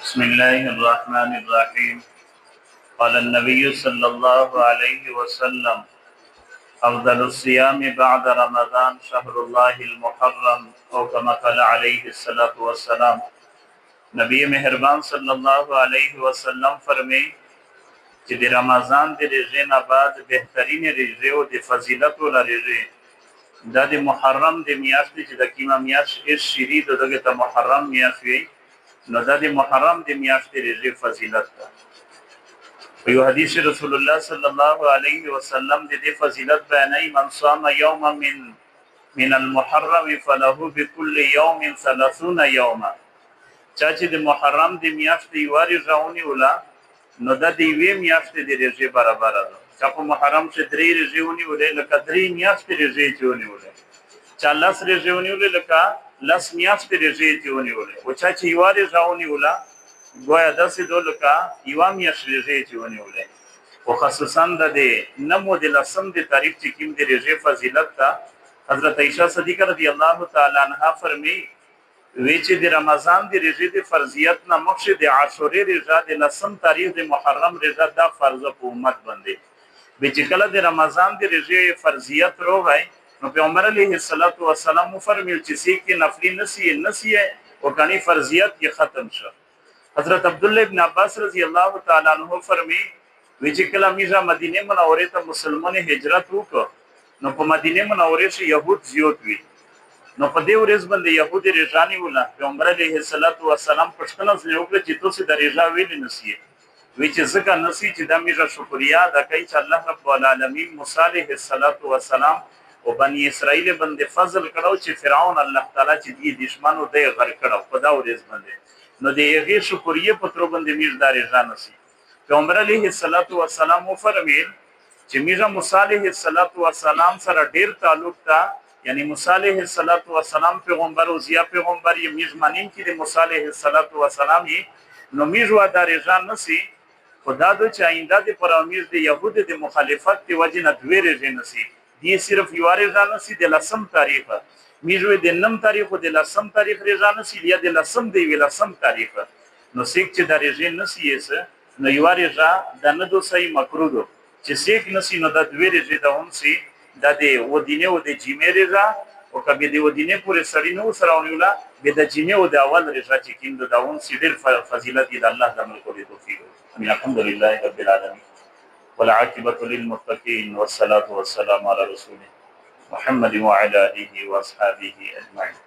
بسم الله الرحمن الرحيم. قال النبي صلى الله عليه وسلم: أفضل الصيام بعد رمضان شهر الله المحرم، او كما قال عليه الصلاة والسلام. نبی مہربان صلی اللہ علیہ وسلم فرمی چې د رمضان د روزې نه بعد بهترین روزې او د فضیلت ولا روزې دا د محرم د میاشتې چې د کیما میاشت شری دغه ته محرم میاشت وي، نو دا د محرم د میاشتې روزې فضیلت ده. یو حدیث رسول الله صلی الله علیه وسلم د دې فضیلت بیانوي: من صام یوما من المحرم فله بكل يوم 30 یوما. چا چې د محرم د میاشتې یو ورځونه ولا نو د دې وی میاشتې د روزې برابر ده. چې په محرم چې درې روزونه ولې لکه درې میاشتې روزې چونه ولې، چا لس روزونه ولې لکه لس میاشتې روزې چونه ولې، او چا چې یو ورځونه ولا گویا داسې دولکا یو میاشت روزې چونه ولې. او خصوصا د نمو د لسم د تاریخ چې کوم د روزې فضیلت ده، حضرت عائشہ صدیقہ رضی الله تعالی عنها فرمی وی چې د رمضان د روزې د فرضیت نه مخکې د عاشورې روزه د لسم تاریخ د محرم روزه دا فرض په امت باندې به چې کله د رمضان د روزې فرضیت روغای نو پیغمبر علیه الصلاۃ والسلام فرمیل چې سی کې نفلی نسی او غنی فرضیت کې ختم شو. حضرت عبدالله ابن عباس رضی الله تعالی عنہ فرمی وی چې کله میزه مدینه منوره ته مسلمان هجرت وکړ نو په مدینه منوره کې يهود زیات وی، نو په دې ورځ باندې يهودي رضانی ولا پیغمبر علیه الصلاۃ والسلام پښتنه وکړه چې تاسو د رضا ویل نسی وی چې ځکه نسی چې د میزه شکریا د کوي چې الله رب العالمین موسی علیه السلام او بنی اسرائیل باندې فضل کړو چې فرعون الله تعالی چې دې دشمنو دې غر کړو په دا ورځ باندې، نو دې شکریا په تر باندې میزه د رضا نسی. پیغمبر علیه السلام فرمیل چې میزه موسی علیه السلام سره ډیر تعلق تا، یعنی موسی علیه السلام پیغمبر او زیا پیغمبر یې میزمنین کې د موسی علیه السلام یې نو میزه د رضا نسی. خدا د چاینده د پرامیر د يهود د مخالفت دی وجه نه دوی رضا نسی، دی صرف یو رضا نسی د لسم تاریخ میزه د نم تاریخ د لسم تاریخ رضا نسی یا د لسم دی لسم تاریخ نو سیک چې د رضا نسی یې نو یو رضا د نه دو صحیح مکروه دو چې سیک نسی نو د دوی رضا د هم سی د دې ودینه او د جمعې رضا او کبه د ودینه پورې سړی نو سره ونیولا به د جمعې او د اول رضا چې کیند د اون سیدل فضیلت د الله د ملک او توفیق. الحمدلله رب العالمین والعاقبۃ للمتقین والصلاة والسلام علی رسول محمد وعلى آله واصحابه اجمعین.